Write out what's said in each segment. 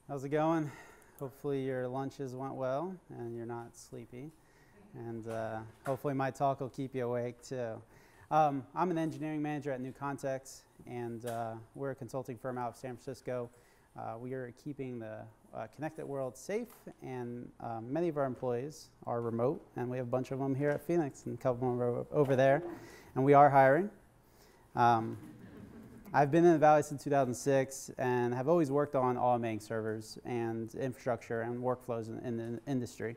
How's it going? Hopefully your lunches went well and you're not sleepy. And hopefully my talk will keep you awake too. I'm an engineering manager at New Context, and we're a consulting firm out of San Francisco. We are keeping the connected world safe, and many of our employees are remote, and we have a bunch of them here at Phoenix and a couple of them over there, and we are hiring. I've been in the Valley since 2006 and have always worked on automating servers and infrastructure and workflows in the industry.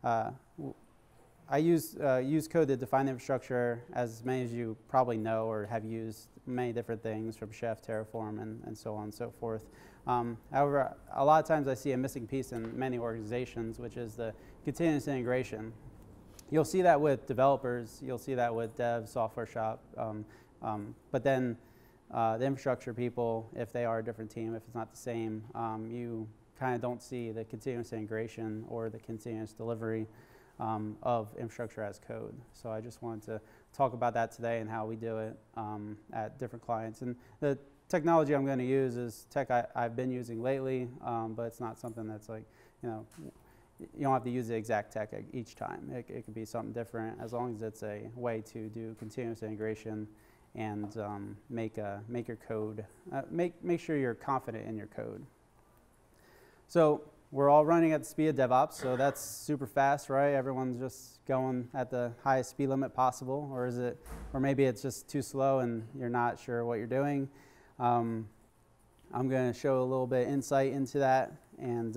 I use code to define infrastructure, as many of you probably know or have used many different things from Chef, Terraform, and so on and so forth. However, a lot of times I see a missing piece in many organizations, which is the continuous integration. You'll see that with developers, you'll see that with dev, software shop, but then the infrastructure people, if they are a different team, if it's not the same, you kind of don't see the continuous integration or the continuous delivery of infrastructure as code. So I just wanted to talk about that today and how we do it at different clients. And the technology I'm going to use is tech I've been using lately, but it's not something that's like, you don't have to use the exact tech each time. It could be something different as long as it's a way to do continuous integration and make your code, make sure you're confident in your code. So we're all running at the speed of DevOps, so that's super fast, right? Everyone's just going at the highest speed limit possible, or maybe it's just too slow and you're not sure what you're doing. I'm going to show a little bit of insight into that and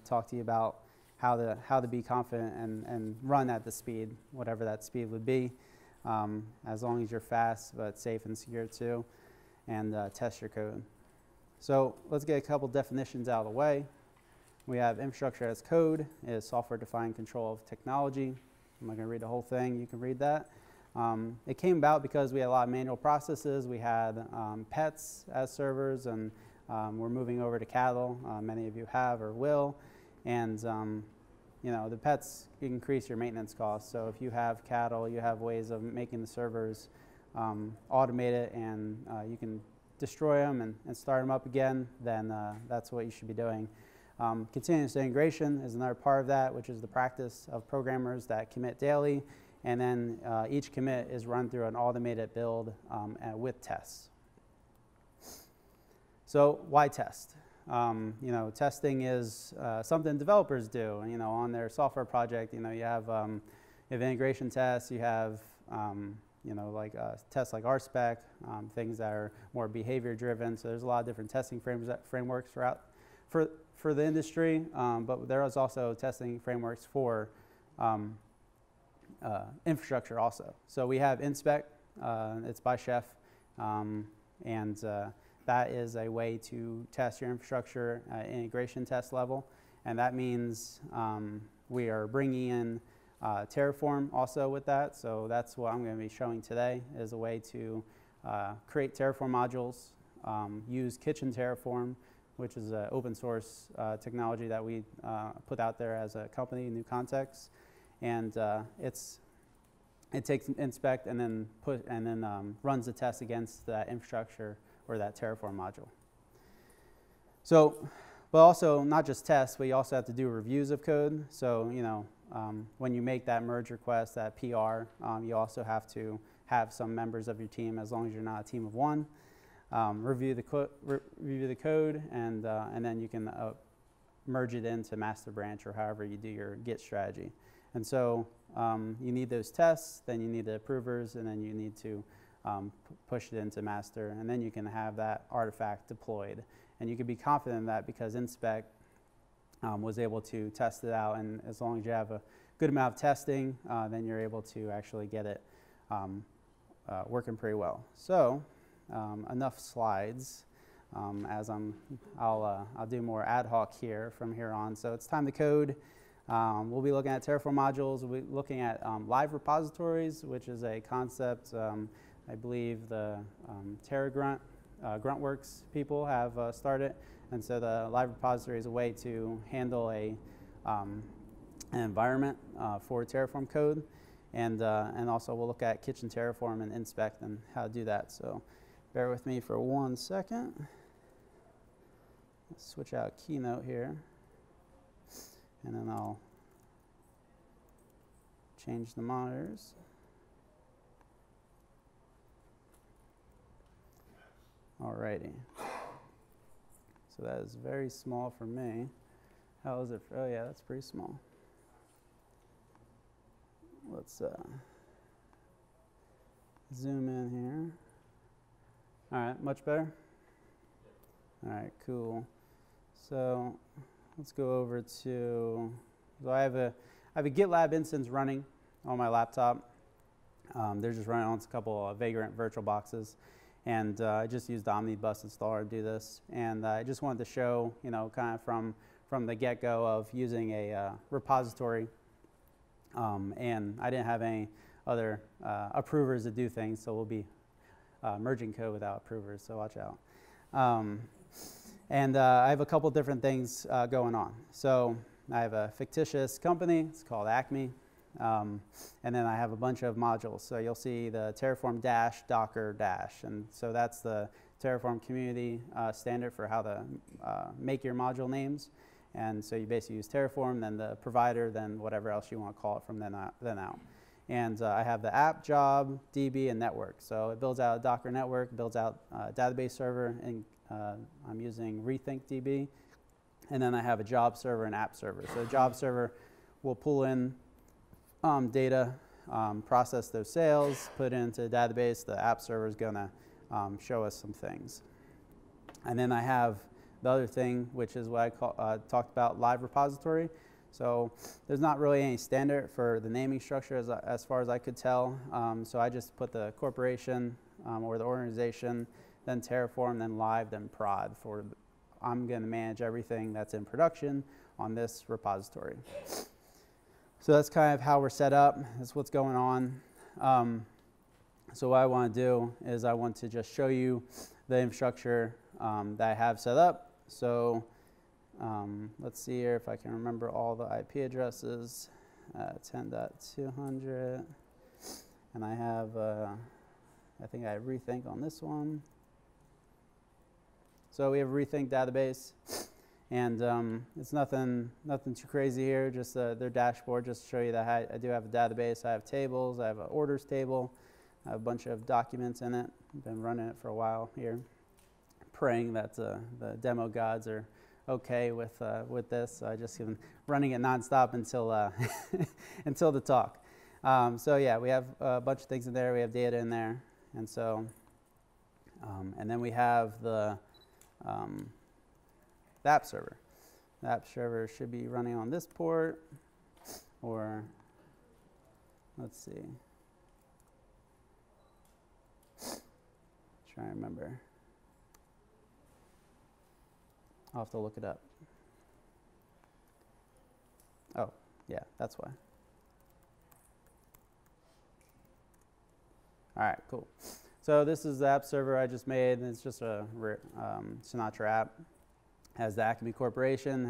talk to you about how to be confident and run at the speed, whatever that speed would be. As long as you're fast but safe and secure too, and test your code. So let's get a couple definitions out of the way. We have infrastructure as code is software-defined control of technology. I'm not going to read the whole thing. You can read that. It came about because we had a lot of manual processes. We had pets as servers, and we're moving over to cattle. Many of you have or will, and the pets increase your maintenance costs. So if you have cattle, you have ways of making the servers automated, and you can destroy them and start them up again, then that's what you should be doing. Continuous integration is another part of that, which is the practice of programmers that commit daily, and then each commit is run through an automated build with tests. So why test? Testing is something developers do. On their software project, you have integration tests, you have tests like RSpec, things that are more behavior driven. So there's a lot of different testing frameworks for the industry, but there is also testing frameworks for infrastructure also. So we have Inspect, it's by Chef, and that is a way to test your infrastructure integration test level, and that means we are bringing in Terraform also with that. So that's what I'm going to be showing today, is a way to create Terraform modules, use Kitchen Terraform, which is an open source technology that we put out there as a company, New Context, and it takes an inspect and then runs the test against that infrastructure or that Terraform module. So, but also not just tests, but you also have to do reviews of code. So when you make that merge request, that PR, you also have to have some members of your team, as long as you're not a team of one. Review the code, and then you can merge it into master branch or however you do your Git strategy. And so you need those tests, then you need the approvers, and then you need to push it into master, and then you can have that artifact deployed. And you can be confident in that because Inspect was able to test it out, and as long as you have a good amount of testing, then you're able to actually get it working pretty well. So enough slides, as I'll do more ad hoc here from here on. So it's time to code. We'll be looking at Terraform modules. We'll be looking at live repositories, which is a concept I believe the Gruntworks people have started. And so the live repository is a way to handle an environment for Terraform code. And also we'll look at Kitchen Terraform and Inspect and how to do that. So Bear with me for 1 second. Let's switch out Keynote here. And then I'll change the monitors. Alrighty. So that is very small for me. How is it? Oh yeah, that's pretty small. Let's zoom in here. All right, much better? All right, cool. So let's go over to, so I have a GitLab instance running on my laptop. They're just running on a couple of Vagrant virtual boxes. And I just used the Omnibus installer to do this. And I just wanted to show, you know, kind of from the get-go of using a repository. And I didn't have any other approvers to do things, so we'll be merging code without approvers, so watch out. And I have a couple different things going on. So I have a fictitious company, it's called Acme. And then I have a bunch of modules. So you'll see the Terraform dash, Docker dash. And so that's the Terraform community standard for how to make your module names. And so you basically use Terraform, then the provider, then whatever else you want to call it from then out. And I have the app, job, DB, and network. So it builds out a Docker network, builds out a database server, and I'm using Rethink DB. And then I have a job server and app server. So the job server will pull in data, process those sales, put it into the database. The app server is going to show us some things. And then I have the other thing, which is what I talked about, live repository. So there's not really any standard for the naming structure as far as I could tell. So I just put the corporation or the organization, then Terraform, then live, then prod. I'm going to manage everything that's in production on this repository. So that's kind of how we're set up. That's what's going on. So what I want to do is I want to just show you the infrastructure that I have set up. So let's see here if I can remember all the IP addresses. 10.200. And I have, I think I have Rethink on this one. So we have a Rethink database. And it's nothing too crazy here, just their dashboard, just to show you that I do have a database. I have tables, I have an orders table, I have a bunch of documents in it. I've been running it for a while here, praying that the demo gods are okay with this. So I just been running it nonstop until until the talk. So yeah, we have a bunch of things in there. We have data in there, and so and then we have the app server. The app server should be running on this port, or let's see. Try and remember. I'll have to look it up. Oh, yeah, that's why. All right, cool. So this is the app server I just made. It's just a Sinatra app. Has the Acme Corporation,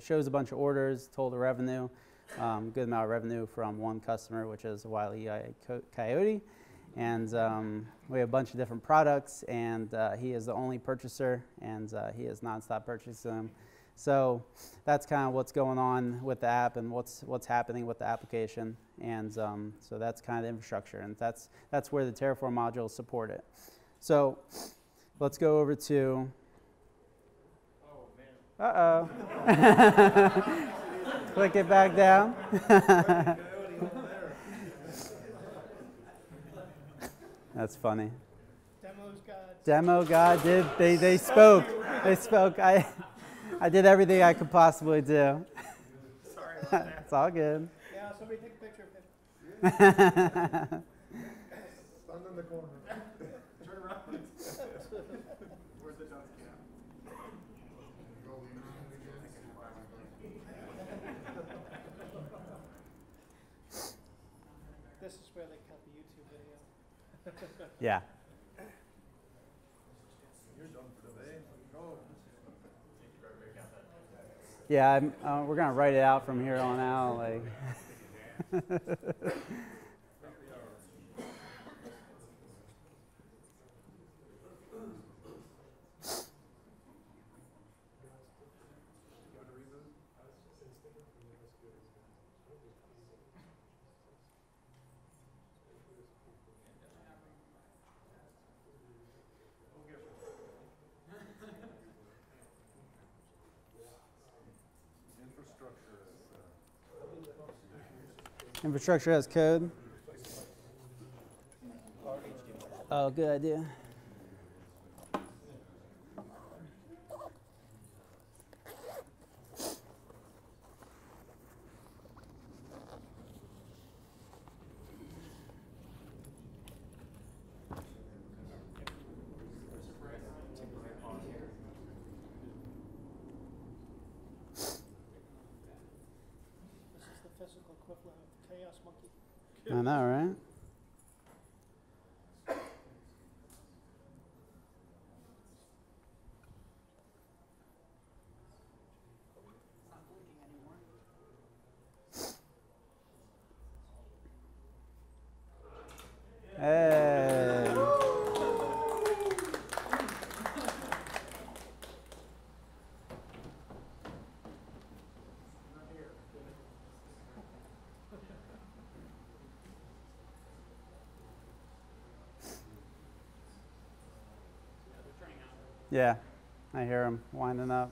shows a bunch of orders, total revenue, good amount of revenue from one customer, which is Wile E. Coyote. And we have a bunch of different products, and he is the only purchaser, and he is nonstop purchasing them. So that's kind of what's going on with the app and what's happening with the application. And so that's kind of the infrastructure, and that's where the Terraform modules support it. So let's go over to. Uh-oh. Click it back down. That's funny. Demo God did. They spoke. They spoke. I did everything I could possibly do. Sorry about that. It's all good. Yeah, somebody take a picture of him. Stand in the corner. Turn around. Where's the dust cap? This is where they cut the YouTube video. Yeah. You're done for the day. Go. Yeah, we're going to write it out from here on out. Like. Infrastructure as code. Oh, good idea. Physical equivalent of Chaos Monkey. I know, right? Hey. Yeah, I hear them winding up.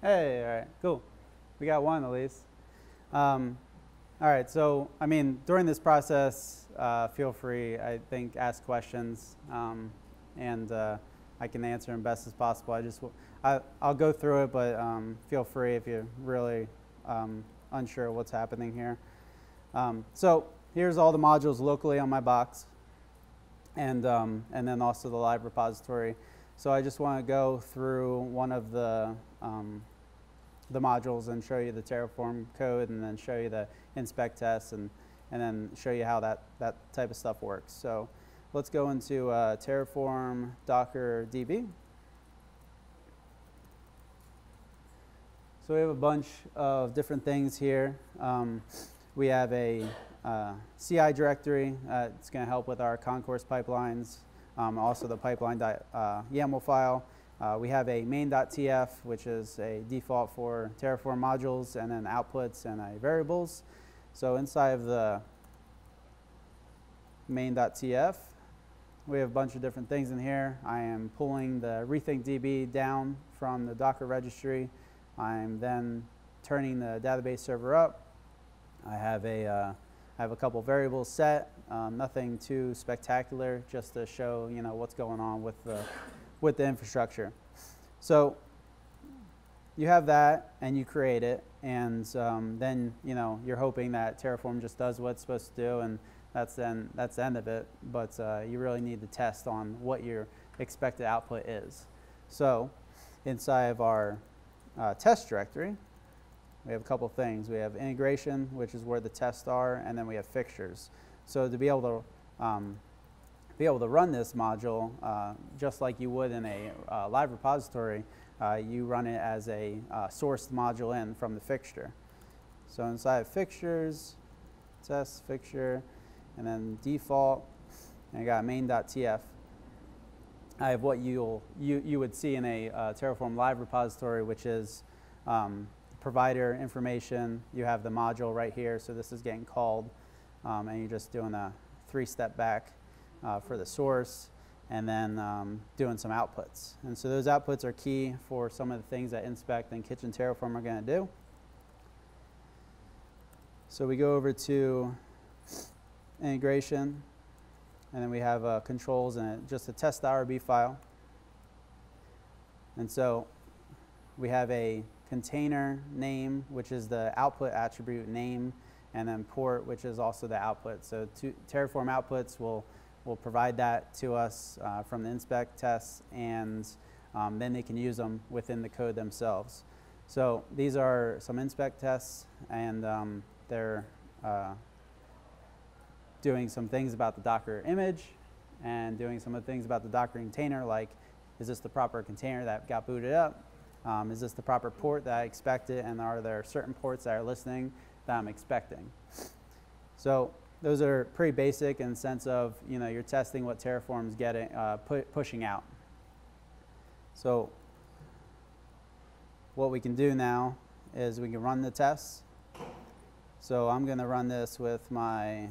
Hey, all right, cool. We got one at least. All right, so I mean, during this process, feel free, I think, ask questions, and I can answer them best as possible. I'll go through it, but feel free if you're really unsure what's happening here. So here's all the modules locally on my box, and then also the live repository. So I just want to go through one of the modules and show you the Terraform code, and then show you the inspect tests, and then show you how that type of stuff works. So let's go into Terraform Docker DB. So we have a bunch of different things here. We have a CI directory. It's going to help with our concourse pipelines. Also the pipeline.yaml file. We have a main.tf, which is a default for Terraform modules, and then outputs and variables. So inside of the main.tf, we have a bunch of different things in here. I am pulling the rethinkDB down from the Docker registry. I'm then turning the database server up. I have a couple variables set. Nothing too spectacular, just to show what's going on with the infrastructure. So you have that, and you create it, and then you're hoping that Terraform just does what it's supposed to do, and that's the end of it. But you really need to test on what your expected output is. So inside of our test directory, we have a couple things. We have integration, which is where the tests are, and then we have fixtures. So to be able to run this module, just like you would in a live repository, you run it as a sourced module in from the fixture. So inside fixtures, test fixture, and then default, and I got main.tf. I have what you would see in a Terraform live repository, which is provider information. You have the module right here, so this is getting called, and you're just doing a 3-step back for the source, and then doing some outputs. And so those outputs are key for some of the things that Inspect and Kitchen Terraform are going to do. So we go over to integration, and then we have controls and just a test.rb file. And so we have a container name, which is the output attribute name, and then port, which is also the output. So Terraform outputs will provide that to us from the inspect tests, and then they can use them within the code themselves. So these are some inspect tests, and they're doing some things about the Docker image, and doing some of the things about the Docker container, like, is this the proper container that got booted up? Is this the proper port that I expected, and are there certain ports that are listening? that I'm expecting. So those are pretty basic in the sense of, you're testing what Terraform's getting, pushing out. So what we can do now is we can run the tests. So I'm going to run this with my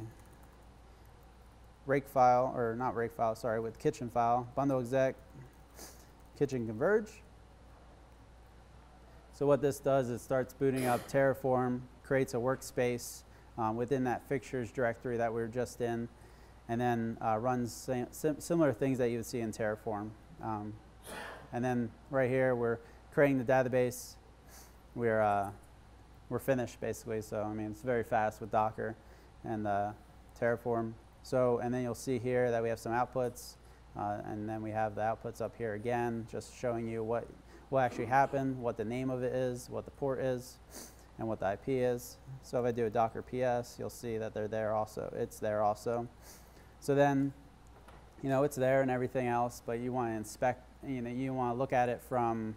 rake file, or not rake file, sorry, with kitchen file, bundle exec, kitchen converge. So what this does is starts booting up Terraform, creates a workspace within that fixtures directory that we were just in, and then runs similar things that you would see in Terraform. And then right here, we're creating the database. We're finished, basically. So, I mean, it's very fast with Docker and Terraform. So, and then you'll see here that we have some outputs, and then we have the outputs up here again, just showing you what actually happened, what the name of it is, what the port is, and what the IP is. So if I do a Docker PS, you'll see that they're there also. It's there also. So then, it's there and everything else, but you want to inspect, you want to look at it from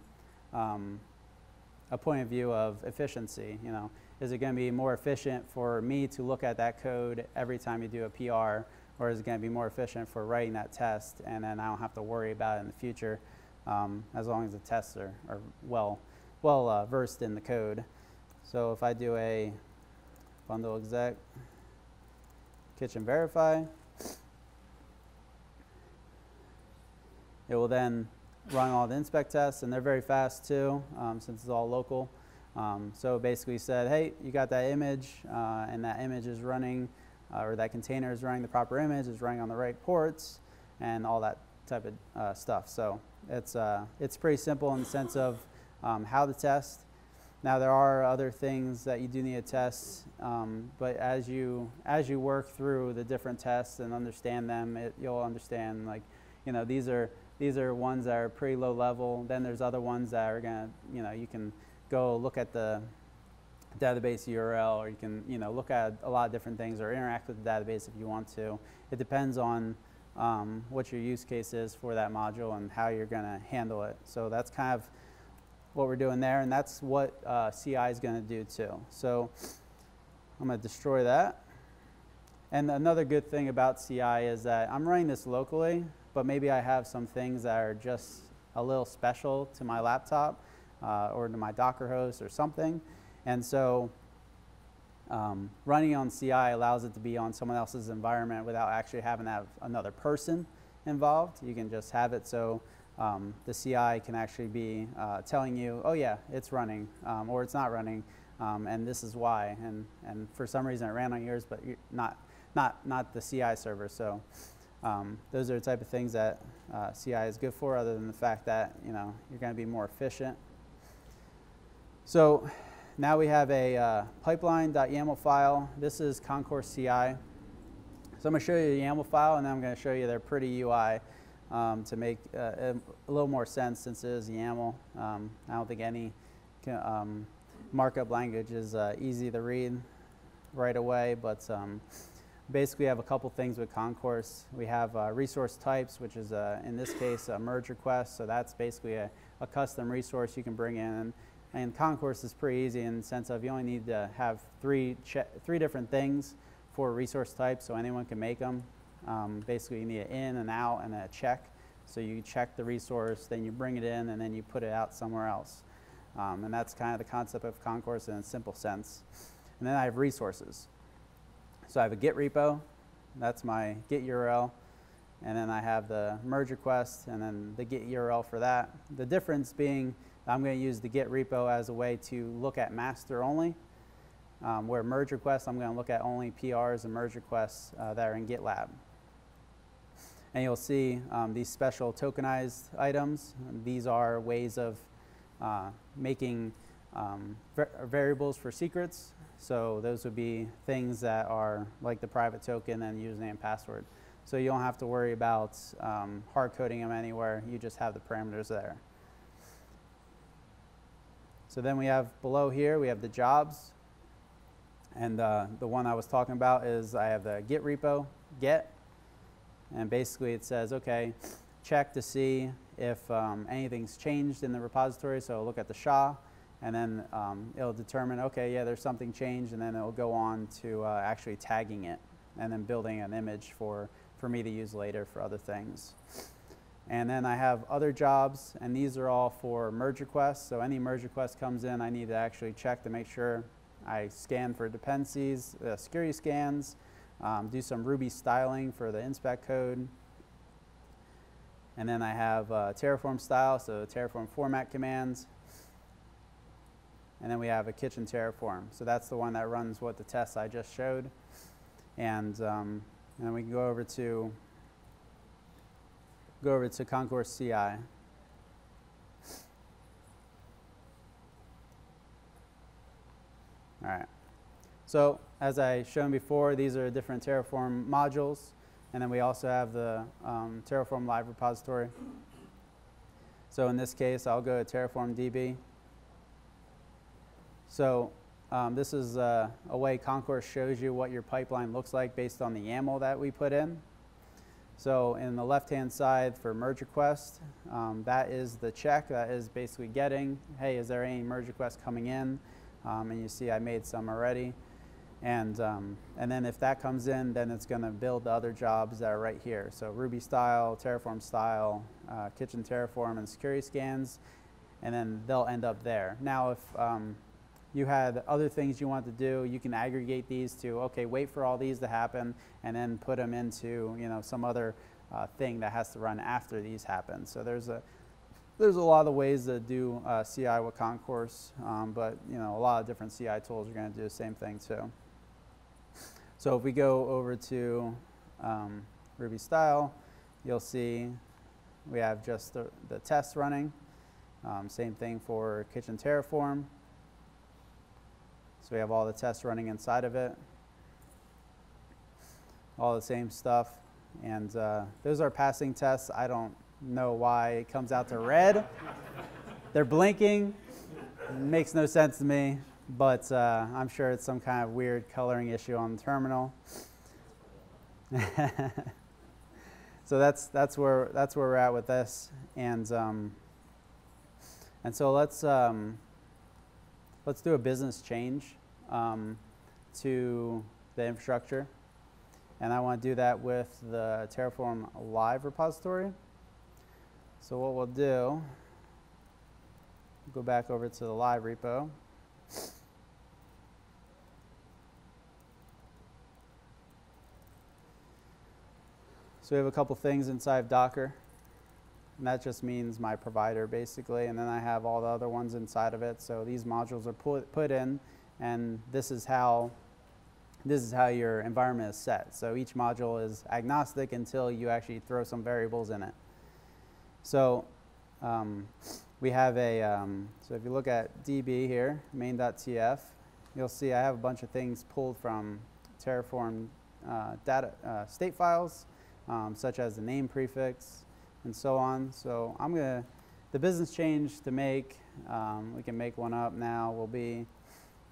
a point of view of efficiency. Is it going to be more efficient for me to look at that code every time you do a PR, or is it going to be more efficient for writing that test, and then I don't have to worry about it in the future, as long as the tests are well versed in the code. So if I do a bundle exec kitchen verify, it will then run all the inspect tests, and they're very fast too, since it's all local. So it basically said, hey, you got that image, and that image is running, or that container is running the proper image, is running on the right ports, and all that type of stuff. So it's pretty simple in the sense of how to test. Now there are other things that you do need to test, but as you work through the different tests and understand them, you'll understand, like, these are ones that are pretty low level. Then there's other ones that are gonna, you can go look at the database URL, or you can, look at a lot of different things, or interact with the database if you want to. It depends on what your use case is for that module and how you're gonna handle it. So that's kind of what we're doing there, and that's what CI is gonna do too. So I'm gonna destroy that. And another good thing about CI is that I'm running this locally, but maybe I have some things that are just a little special to my laptop, or to my Docker host or something. And so running on CI allows it to be on someone else's environment without actually having to have another person involved. You can just have it so the CI can actually be telling you, oh yeah, it's running, or it's not running, and this is why. And for some reason it ran on yours, but not the CI server. So those are the type of things that CI is good for, other than the fact that you're going to be more efficient. So now we have a pipeline.yaml file. This is Concourse CI. So I'm going to show you the YAML file, and then I'm going to show you their pretty UI to make a little more sense, since it is YAML. I don't think any markup language is easy to read right away, but basically, we have a couple things with Concourse. We have resource types, which is, in this case, a merge request. So that's basically a custom resource you can bring in. And Concourse is pretty easy in the sense of you only need to have three different things for resource types, so anyone can make them. Basically, you need an in, an out, and a check. So you check the resource, then you bring it in, and then you put it out somewhere else. And that's kind of the concept of Concourse in a simple sense. And then I have resources. So I have a Git repo, that's my Git URL, and then I have the merge request, and then the Git URL for that. The difference being, I'm going to use the Git repo as a way to look at master only, where merge requests, I'm going to look at only PRs and merge requests that are in GitLab. And you'll see these special tokenized items. These are ways of making variables for secrets. So those would be things that are like the private token and username and password. So you don't have to worry about hard coding them anywhere. You just have the parameters there. So then we have below here, we have the jobs. And the one I was talking about is I have the Git repo, get. And basically it says, okay, check to see if anything's changed in the repository. So look at the SHA. and then it'll determine, okay, yeah, there's something changed, and then it'll go on to actually tagging it and then building an image for me to use later for other things. And then I have other jobs, and these are all for merge requests. So any merge request comes in, I need to actually check to make sure I scan for dependencies, security scans, do some Ruby styling for the inspect code. And then I have Terraform style, so Terraform format commands. And then we have a kitchen Terraform. So that's the one that runs what the tests I just showed. And then we can go over to Concourse CI. All right. So as I shown before, these are different Terraform modules, and then we also have the Terraform live repository. So in this case, I'll go to Terraform DB. So this is a way Concourse shows you what your pipeline looks like based on the YAML that we put in. So in the left-hand side for merge request, that is the check. That is basically getting, hey, is there any merge requests coming in? And you see I made some already. And then if that comes in, then it's going to build the other jobs that are right here. So Ruby style, Terraform style, kitchen Terraform, and security scans. And then they'll end up there. Now, if you had other things you want to do, you can aggregate these to, okay, wait for all these to happen, and then put them into, you know, some other thing that has to run after these happen. So there's a lot of ways to do CI with Concourse, but you know, a lot of different CI tools are going to do the same thing too. So if we go over to Ruby style, you'll see we have just the tests running. Same thing for kitchen Terraform. So we have all the tests running inside of it. All the same stuff. And those are passing tests. I don't know why it comes out to red. They're blinking. It makes no sense to me. But I'm sure it's some kind of weird coloring issue on the terminal. So that's where we're at with this. And so let's do a business change to the infrastructure. And I want to do that with the Terraform live repository. So what we'll do, go back over to the live repo. So we have a couple things inside Docker. And that just means my provider, basically. And then I have all the other ones inside of it. So these modules are put in, and this is how your environment is set. So each module is agnostic until you actually throw some variables in it. So we have so if you look at DB here, main.tf, you'll see I have a bunch of things pulled from Terraform data state files, such as the name prefix, and so on. So the business change to make, we can make one up now, will be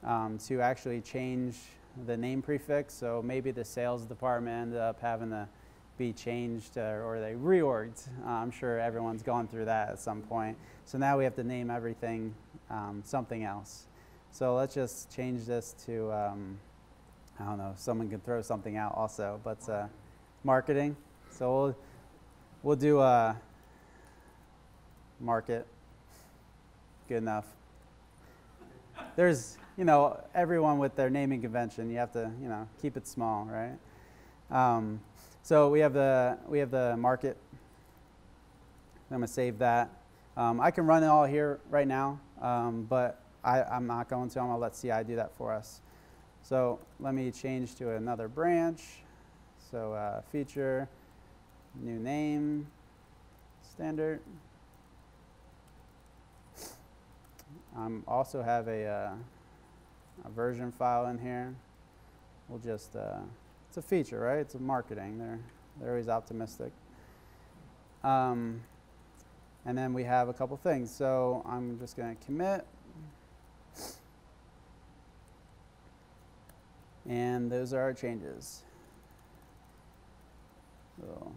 to actually change the name prefix. So maybe the sales department ended up having to be changed or they reorged. I'm sure everyone's gone through that at some point. So now we have to name everything something else. So let's just change this to, I don't know, someone can throw something out also, but marketing. So we'll do market. Good enough. There's, you know, everyone with their naming convention, you have to, you know, keep it small, right? So we have the market. I'm going to save that. I can run it all here right now, but I'm not going to. I'm going to let CI do that for us. So let me change to another branch. So feature, new name, standard. Also have a version file in here. We'll just, it's a feature, right? It's a marketing. They're always optimistic. And then we have a couple things. So I'm just going to commit. And those are our changes. So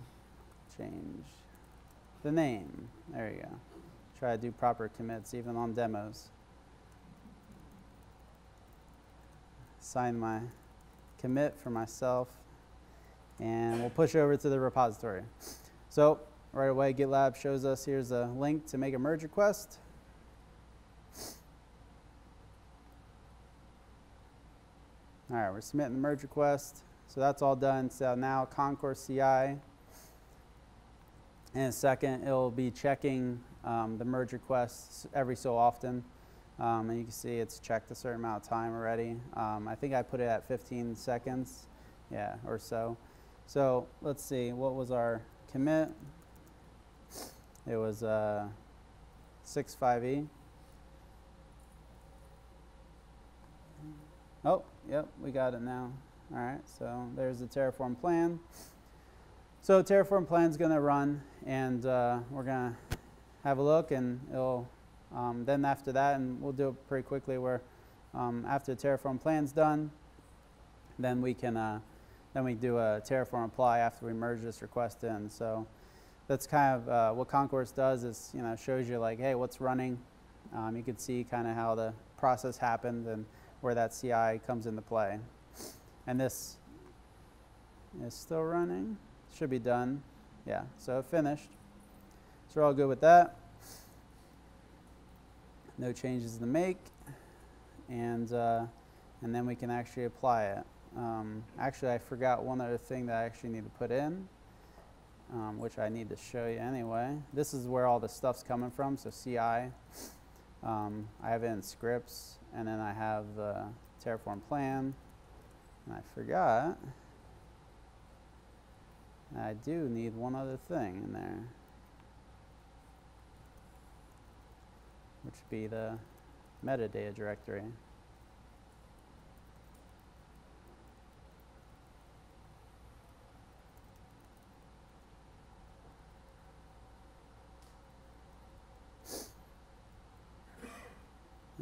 change the name. There you go. Try to do proper commits even on demos. sign my commit for myself, and we'll push over to the repository. So right away, GitLab shows us here's a link to make a merge request. All right, we're submitting the merge request. So that's all done. So now Concourse CI. In a second, it'll be checking the merge requests every so often. And you can see it's checked a certain amount of time already. I think I put it at 15 seconds, yeah, or so. So let's see, what was our commit? It was 6.5e. Oh, yep, we got it now. All right, so there's the Terraform plan. So Terraform plan's gonna run, and we're gonna have a look, and it'll then after that, and we'll do it pretty quickly, where after the Terraform plan's done, then we can then we do a Terraform apply after we merge this request in. So that's kind of what Concourse does, is shows you like, hey, what's running. You can see kind of how the process happened and where that CI comes into play. And this is still running. Should be done. Yeah, so finished. So we're all good with that. No changes to make, and then we can actually apply it. Actually, I forgot one other thing that I actually need to put in, which I need to show you anyway. This is where all the stuff's coming from. So CI, I have it in scripts, and then I have the Terraform plan, and I forgot. I do need one other thing in there, which would be the metadata directory.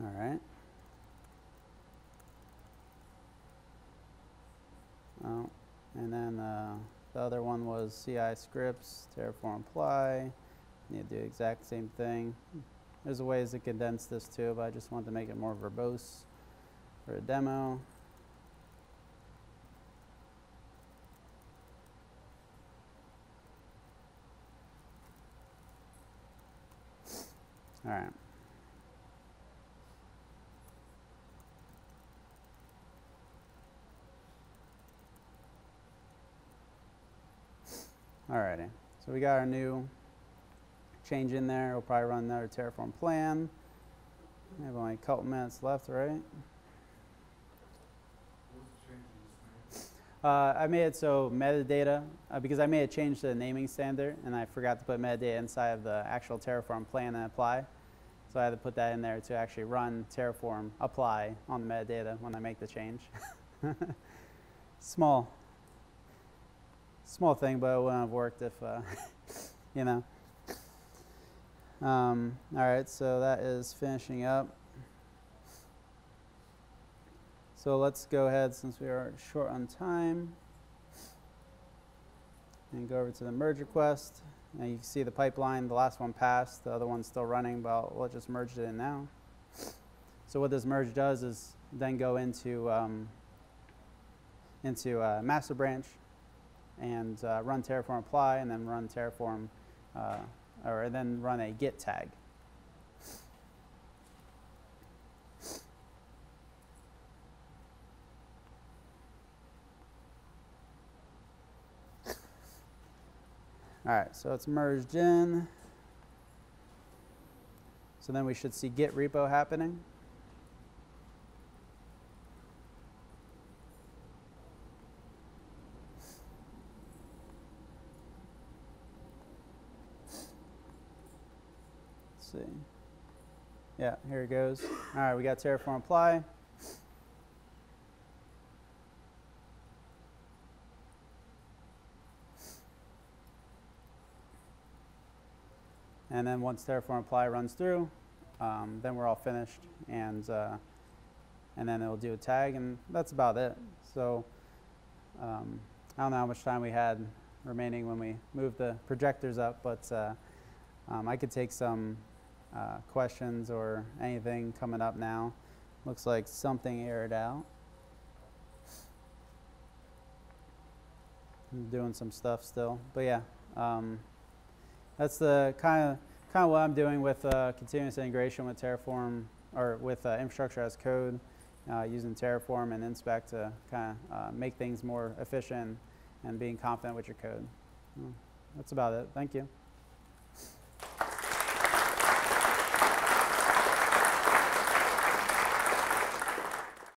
All right. Oh, and then the other one was CI scripts, Terraform apply. You need to do the exact same thing. There's ways to condense this too, but I just wanted to make it more verbose for a demo. All right. Alrighty, so we got our new change in there. We'll probably run another Terraform plan. We have only a couple minutes left, right? What was the change you just made? I made it so metadata, because I made a change to the naming standard, and I forgot to put metadata inside of the actual Terraform plan and apply. So I had to put that in there to actually run Terraform apply on the metadata when I make the change. Small thing, but it wouldn't have worked if, all right, so that is finishing up. So let's go ahead, since we are short on time, and go over to the merge request. And you can see the pipeline, the last one passed, the other one's still running, but we'll just merge it in now. So what this merge does is then go into master branch, and run Terraform apply, and then run Terraform, or then run a git tag. All right, so it's merged in. So then we should see git repo happening. See. Yeah, here it goes. All right, we got Terraform apply. And then once Terraform apply runs through, then we're all finished, and then it'll do a tag, and that's about it. So I don't know how much time we had remaining when we moved the projectors up, but I could take some questions or anything coming up now. Looks like something aired out. I'm doing some stuff still. But yeah, that's the kind of what I'm doing with continuous integration with Terraform, or with infrastructure as code, using Terraform and Inspect to kind of make things more efficient and being confident with your code. That's about it. Thank you.